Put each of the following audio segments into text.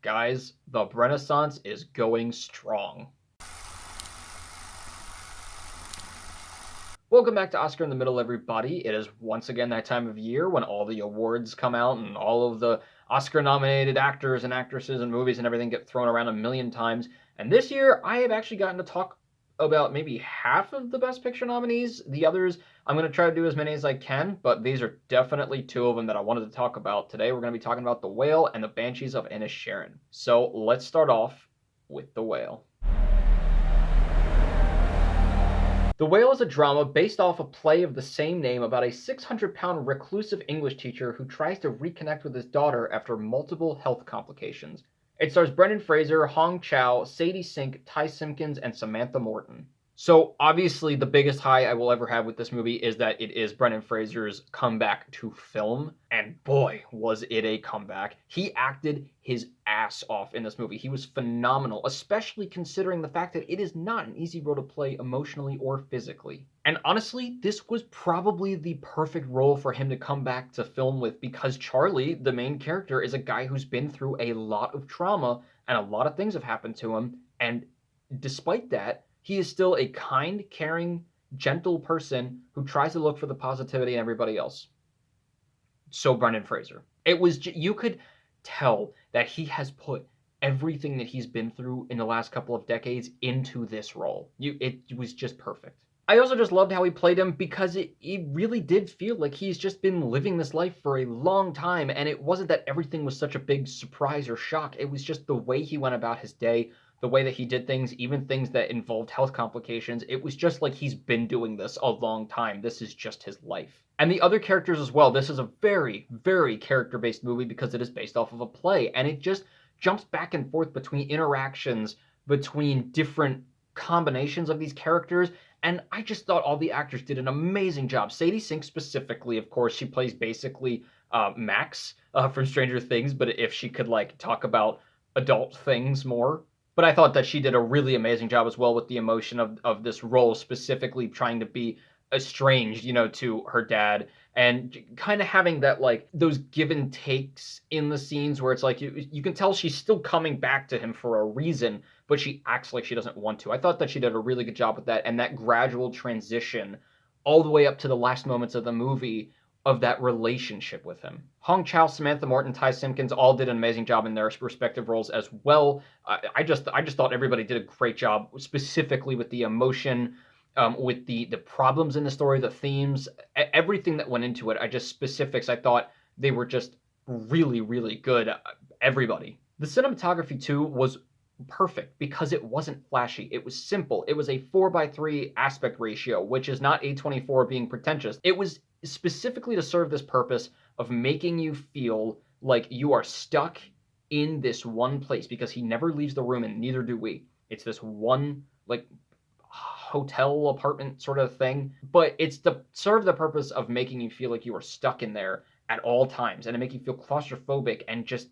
Guys, the Renaissance is going strong. Welcome back to Oscar in the Middle, everybody. It is once again that time of year when all the awards come out and all of the Oscar-nominated actors and actresses and movies and everything get thrown around a million times. And this year, I have actually gotten to talk about maybe half of the Best Picture nominees. The others, I'm going to try to do as many as I can, but these are definitely two of them that I wanted to talk about. Today, we're going to be talking about The Whale and the Banshees of Inisherin. So let's start off with The Whale. The Whale is a drama based off a play of the same name about a 600-pound reclusive English teacher who tries to reconnect with his daughter after multiple health complications. It stars Brendan Fraser, Chau, Sadie, Ty Simpkins, and Samantha Morton. So obviously the biggest high I will ever have with this movie is that it is Brendan Fraser's comeback to film, and boy, was it a comeback. He acted his ass off in this movie. He was phenomenal, especially considering the fact that it is not an easy role to play emotionally or physically. And honestly, this was probably the perfect role for him to come back to film with, because Charlie, the main character, is a guy who's been through a lot of trauma and a lot of things have happened to him, and despite that, he is still a kind, caring, gentle person who tries to look for the positivity in everybody else. So Brendan Fraser. You could tell that he has put everything that he's been through in the last couple of decades into this role. It was just perfect. I also just loved how he played him because it really did feel like he's just been living this life for a long time, and it wasn't that everything was such a big surprise or shock. It was just the way he went about his day, the way that he did things, even things that involved health complications. It was just like he's been doing this a long time. This is just his life. And the other characters as well. This is a very, very character-based movie because it is based off of a play, and it just jumps back and forth between interactions, between different combinations of these characters, and I just thought all the actors did an amazing job. Sadie Sink specifically, of course, she plays basically Max from Stranger Things, but if she could talk about adult things more. But I thought that she did a really amazing job as well with the emotion of this role, specifically trying to be estranged, to her dad, and kind of having that, those give and takes in the scenes where it's like you can tell she's still coming back to him for a reason, but she acts like she doesn't want to. I thought that she did a really good job with that, and that gradual transition all the way up to the last moments of the movie of that relationship with him. Chau, Samantha Morton, Ty Simpkins all did an amazing job in their respective roles as well. I just thought everybody did a great job, specifically with the emotion, with the problems in the story, the themes, everything that went into it. Specifics, I thought they were just really, really good. Everybody. The cinematography too was perfect because it wasn't flashy. It was simple. It was a 4:3 aspect ratio, which is not A24 being pretentious. It was specifically to serve this purpose of making you feel like you are stuck in this one place, because he never leaves the room and neither do we. It's this one hotel apartment sort of thing, but it's to serve the purpose of making you feel like you are stuck in there at all times and to make you feel claustrophobic and just,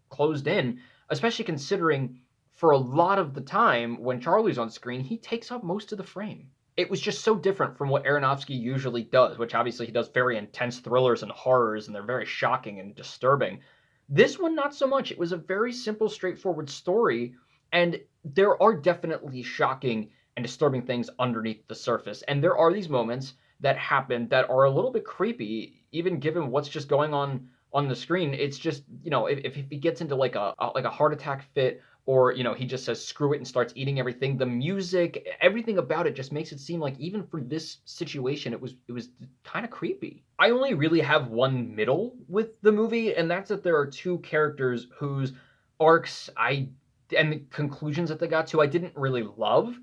closed in, especially considering for a lot of the time when Charlie's on screen, he takes up most of the frame. It was just so different from what Aronofsky usually does, which obviously he does very intense thrillers and horrors, and they're very shocking and disturbing. This one, not so much. It was a very simple, straightforward story, and there are definitely shocking and disturbing things underneath the surface. And there are these moments that happen that are a little bit creepy, even given what's just going on the screen. It's just, if he gets into like a heart attack fit, or, he just says screw it and starts eating everything. The music, everything about it just makes it seem like even for this situation, it was kind of creepy. I only really have one middle with the movie, and that's that there are two characters whose arcs and the conclusions that they got to I didn't really love.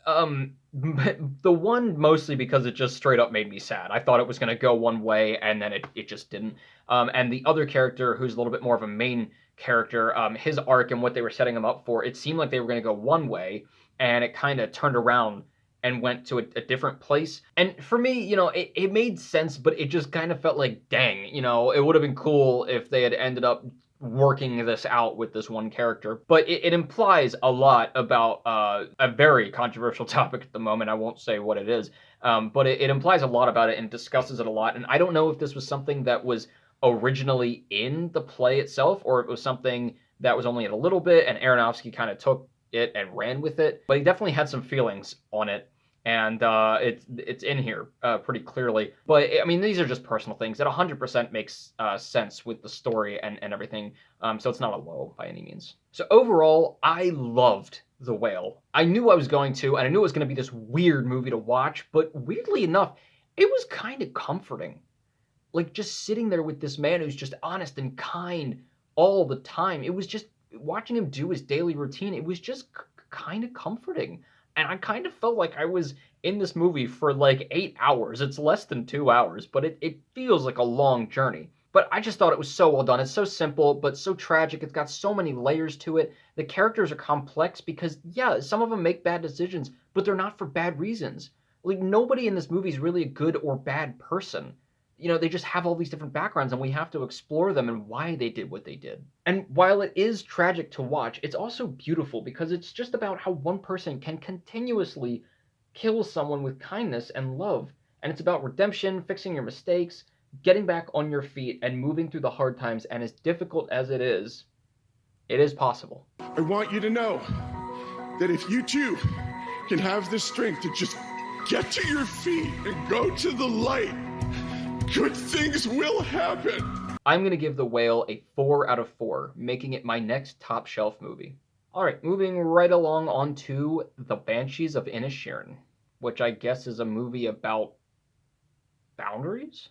But the one mostly because it just straight up made me sad. I thought it was going to go one way, and then it just didn't. And the other character, who's a little bit more of a main character, his arc and what they were setting him up for, it seemed like they were going to go one way, and it kind of turned around and went to a different place. And for me, it made sense, but it just kind of felt like, dang, it would have been cool if they had ended up working this out with this one character. But it implies a lot about a very controversial topic at the moment. I won't say what it is, but it implies a lot about it and discusses it a lot. And I don't know if this was something that was originally in the play itself, or it was something that was only in a little bit, and Aronofsky kind of took it and ran with it. But he definitely had some feelings on it, and it's in here pretty clearly. But I mean, these are just personal things that 100% makes sense with the story and everything. So it's not a low by any means. So overall, I loved The Whale. I knew I was going to, and I knew it was going to be this weird movie to watch. But weirdly enough, it was kind of comforting. Like, just sitting there with this man who's just honest and kind all the time. It was just watching him do his daily routine. It was just kind of comforting. And I kind of felt like I was in this movie for like 8 hours. It's less than 2 hours, but it feels like a long journey. But I just thought it was so well done. It's so simple, but so tragic. It's got so many layers to it. The characters are complex because, yeah, some of them make bad decisions, but they're not for bad reasons. Like, nobody in this movie is really a good or bad person. You know, they just have all these different backgrounds, and we have to explore them and why they did what they did. And while it is tragic to watch, it's also beautiful because it's just about how one person can continuously kill someone with kindness and love. And it's about redemption, fixing your mistakes, getting back on your feet, and moving through the hard times. And as difficult as it is possible. I want you to know that if you too can have the strength to just get to your feet and go to the light, good things will happen. I'm going to give The Whale a 4 out of 4, making it my next top shelf movie. Alright, moving right along onto The Banshees of Inisherin, which I guess is a movie about boundaries?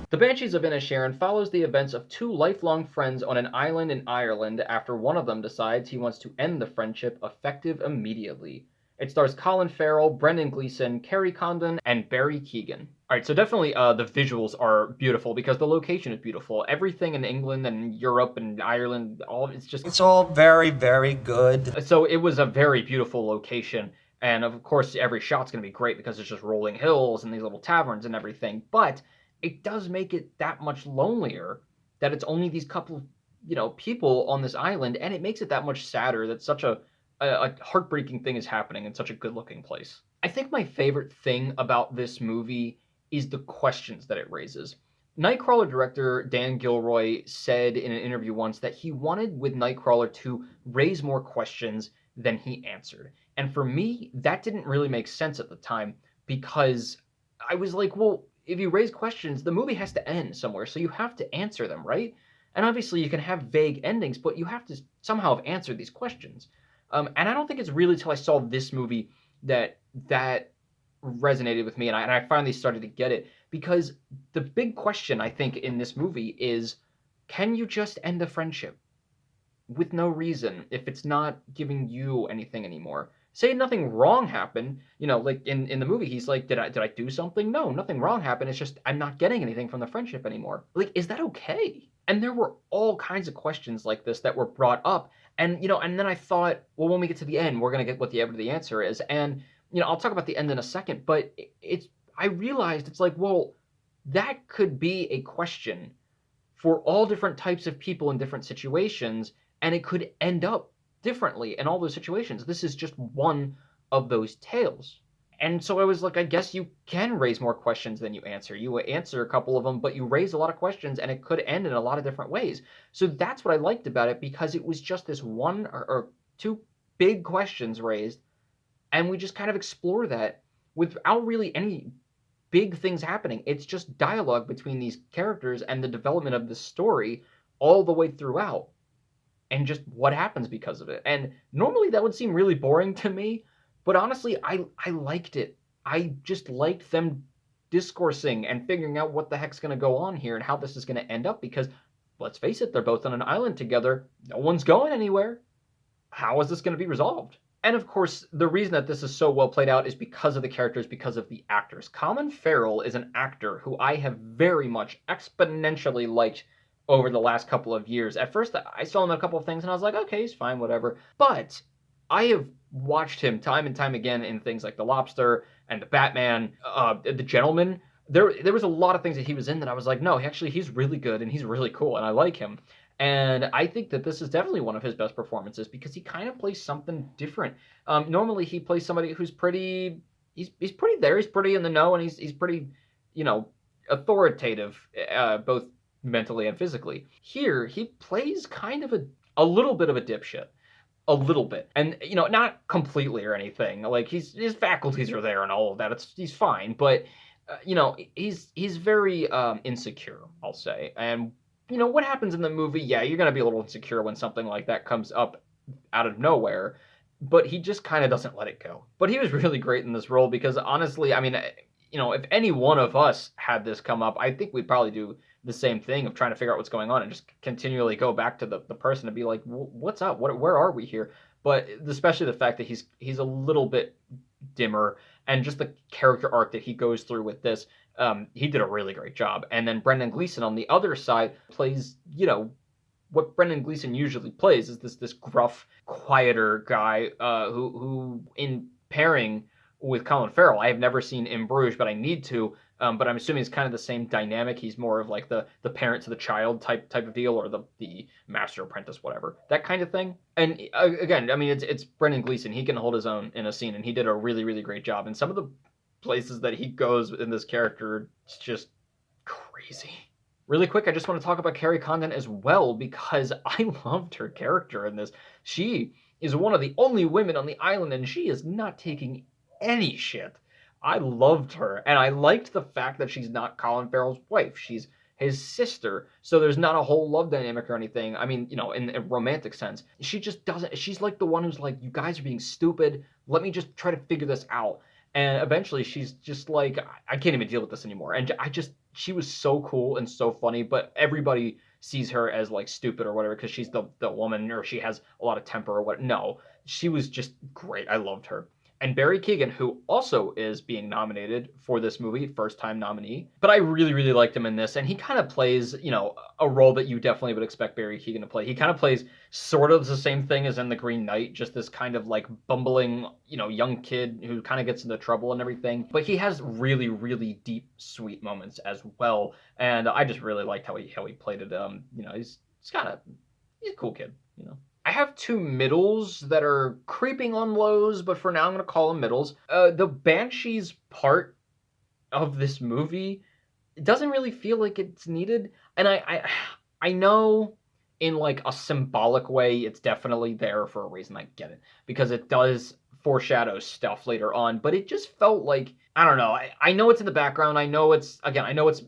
The Banshees of Inisherin follows the events of two lifelong friends on an island in Ireland after one of them decides he wants to end the friendship effective immediately. It stars Colin Farrell, Brendan Gleeson, Kerry Condon, and Barry Keoghan. Alright, so definitely the visuals are beautiful because the location is beautiful. Everything in England and Europe and Ireland, it's all very, very good. So it was a very beautiful location. And of course, every shot's going to be great because it's just rolling hills and these little taverns and everything. But it does make it that much lonelier that it's only these couple of, people on this island. And it makes it that much sadder that such a heartbreaking thing is happening in such a good-looking place. I think my favorite thing about this movie is the questions that it raises. Nightcrawler director Dan Gilroy said in an interview once that he wanted with Nightcrawler to raise more questions than he answered. And for me, that didn't really make sense at the time because I was like, well, if you raise questions, the movie has to end somewhere, so you have to answer them, right? And obviously you can have vague endings, but you have to somehow have answered these questions. And I don't think it's really till I saw this movie that resonated with me, and I finally started to get it. Because the big question, I think, in this movie is, can you just end a friendship with no reason if it's not giving you anything anymore? Say nothing wrong happened, like in the movie, he's like, did I do something? No, nothing wrong happened. It's just I'm not getting anything from the friendship anymore. Like, is that okay? And there were all kinds of questions like this that were brought up. And, and then I thought, well, when we get to the end, we're going to get what the answer is. And, I'll talk about the end in a second, but I realized it's like, well, that could be a question for all different types of people in different situations, and it could end up differently in all those situations. This is just one of those tales. And so I was like, I guess you can raise more questions than you answer. You answer a couple of them, but you raise a lot of questions, and it could end in a lot of different ways. So that's what I liked about it, because it was just this one or two big questions raised, and we just kind of explore that without really any big things happening. It's just dialogue between these characters and the development of the story all the way throughout, and just what happens because of it. And normally that would seem really boring to me, but honestly, I liked it. I just liked them discoursing and figuring out what the heck's going to go on here and how this is going to end up, because, let's face it, they're both on an island together. No one's going anywhere. How is this going to be resolved? And of course, the reason that this is so well played out is because of the characters, because of the actors. Colin Farrell is an actor who I have very much exponentially liked over the last couple of years. At first, I saw him in a couple of things and I was like, okay, he's fine, whatever. But I have watched him time and time again in things like The Lobster and The Batman, The Gentleman. There was a lot of things that he was in that I was like, no, actually, he's really good and he's really cool and I like him. And I think that this is definitely one of his best performances because he kind of plays something different. Normally, he plays somebody who's pretty, he's pretty there, he's pretty in the know, and he's pretty, authoritative, both mentally and physically. Here, he plays kind of a little bit of a dipshit. A little bit. And, not completely or anything. Like, his faculties are there and all of that. He's fine. But, he's very insecure, I'll say. And, what happens in the movie? Yeah, you're going to be a little insecure when something like that comes up out of nowhere. But he just kind of doesn't let it go. But he was really great in this role because, honestly, I mean, if any one of us had this come up, I think we'd probably do the same thing of trying to figure out what's going on and just continually go back to the person and be like, what's up? Where are we here? But especially the fact that he's a little bit dimmer, and just the character arc that he goes through with this, he did a really great job. And then Brendan Gleeson on the other side plays, what Brendan Gleeson usually plays is this gruff, quieter guy who in pairing with Colin Farrell, I have never seen in Bruges, but I need to. But I'm assuming it's kind of the same dynamic. He's more of like the parent to the child type of deal, or the master apprentice, whatever, that kind of thing. And again, I mean, it's Brendan Gleeson. He can hold his own in a scene, and he did a really, really great job. And some of the places that he goes in this character, it's just crazy. Really quick, I just want to talk about Kerry Condon as well, because I loved her character in this. She is one of the only women on the island, and she is not taking any shit. I loved her, and I liked the fact that she's not Colin Farrell's wife. She's his sister, so there's not a whole love dynamic or anything. I mean, in a romantic sense. She just doesn't, she's like the one who's like, you guys are being stupid, let me just try to figure this out. And eventually she's just like, I can't even deal with this anymore. And she was so cool and so funny, but everybody sees her as like stupid or whatever because she's the woman, or she has a lot of temper or what. No, she was just great. I loved her. And Barry Keoghan, who also is being nominated for this movie, first-time nominee. But I really, really liked him in this, and he kind of plays, a role that you definitely would expect Barry Keoghan to play. He kind of plays sort of the same thing as in The Green Knight, just this kind of like bumbling, young kid who kind of gets into trouble and everything. But he has really, really deep, sweet moments as well, and I just really liked how he played it. He's a cool kid, I have two middles that are creeping on lows, but for now I'm going to call them middles. The Banshees part of this movie, it doesn't really feel like it's needed. And I know in like a symbolic way it's definitely there for a reason. I get it. Because it does foreshadow stuff later on. But it just felt like, I don't know. I know it's in the background. I know it's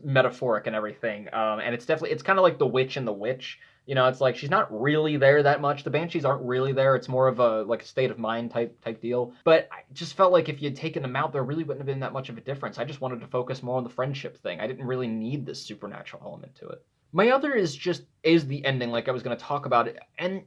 metaphoric and everything. And it's kind of like the witch and the witch. It's like she's not really there that much. The Banshees aren't really there. It's more of a like state of mind type deal. But I just felt like if you had taken them out, there really wouldn't have been that much of a difference. I just wanted to focus more on the friendship thing. I didn't really need this supernatural element to it. My other is the ending, like I was going to talk about it. And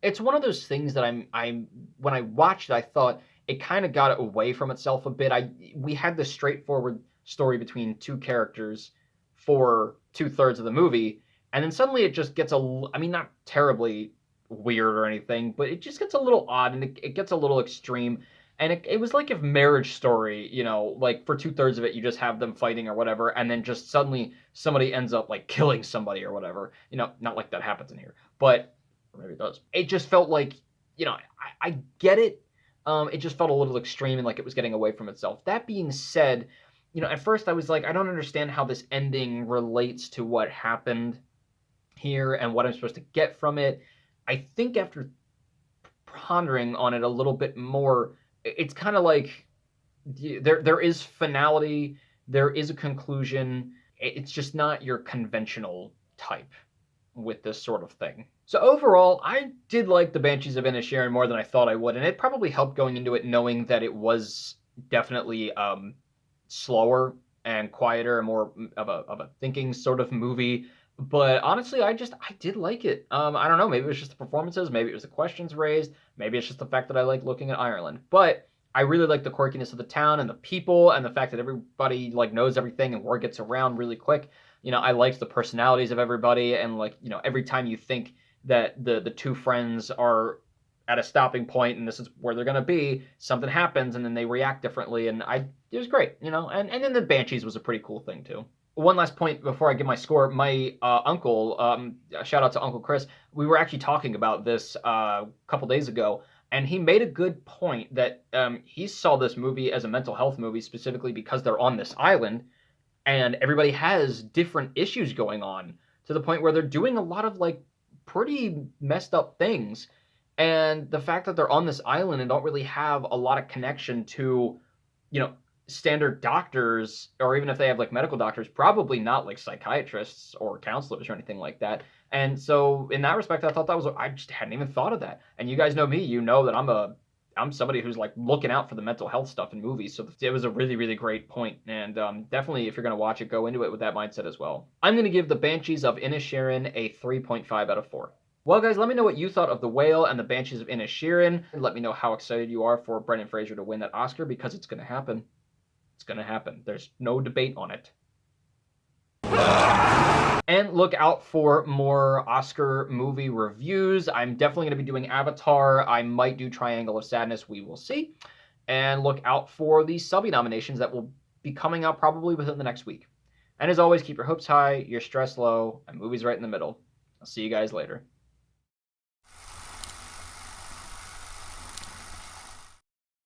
it's one of those things that when I watched it, I thought it kind of got away from itself a bit. We had this straightforward story between two characters for 2/3 of the movie. And then suddenly it just gets not terribly weird or anything, but it just gets a little odd, and it gets a little extreme. And it was like if Marriage Story, like for 2/3 of it, you just have them fighting or whatever, and then just suddenly somebody ends up like killing somebody or whatever. Not like that happens in here, but or maybe it does. It just felt like, I get it. It just felt a little extreme and like it was getting away from itself. That being said, at first I was like, I don't understand how this ending relates to what happened here and what I'm supposed to get from it. I think after pondering on it a little bit more, it's kind of like there is finality, there is a conclusion. It's just not your conventional type with this sort of thing. So overall, I did like the Banshees of Inisherin more than I thought I would, and it probably helped going into it knowing that it was definitely slower and quieter and more of a thinking sort of movie. But honestly, I did like it. I don't know, maybe it was just the performances, maybe it was the questions raised, maybe it's just the fact that I like looking at Ireland. But I really like the quirkiness of the town and the people and the fact that everybody like knows everything and word gets around really quick. I liked the personalities of everybody, and like, every time you think that the two friends are at a stopping point and this is where they're going to be, something happens and then they react differently, and it was great, and then the Banshees was a pretty cool thing too. One last point before I give my score. My uncle, shout out to Uncle Chris, we were actually talking about this a couple days ago, and he made a good point that he saw this movie as a mental health movie specifically because they're on this island, and everybody has different issues going on to the point where they're doing a lot of like pretty messed up things. And the fact that they're on this island and don't really have a lot of connection to, you know, standard doctors, or even if they have like medical doctors, probably not like psychiatrists or counselors or anything like that. And so in that respect, I thought that was, I just hadn't even thought of that. And you guys know me, you know that I'm somebody who's like looking out for the mental health stuff in movies. So it was a really, really great point. And definitely, if you're going to watch it, go into it with that mindset as well. I'm going to give the Banshees of Inisherin a 3.5 out of 4. Well, guys, let me know what you thought of The Whale and the Banshees of Inisherin. And let me know how excited you are for Brendan Fraser to win that Oscar, because it's going to happen. It's going to happen. There's no debate on it. And look out for more Oscar movie reviews. I'm definitely going to be doing Avatar. I might do Triangle of Sadness. We will see. And look out for the Subby nominations that will be coming out probably within the next week. And as always, keep your hopes high, your stress low, and movies right in the middle. I'll see you guys later.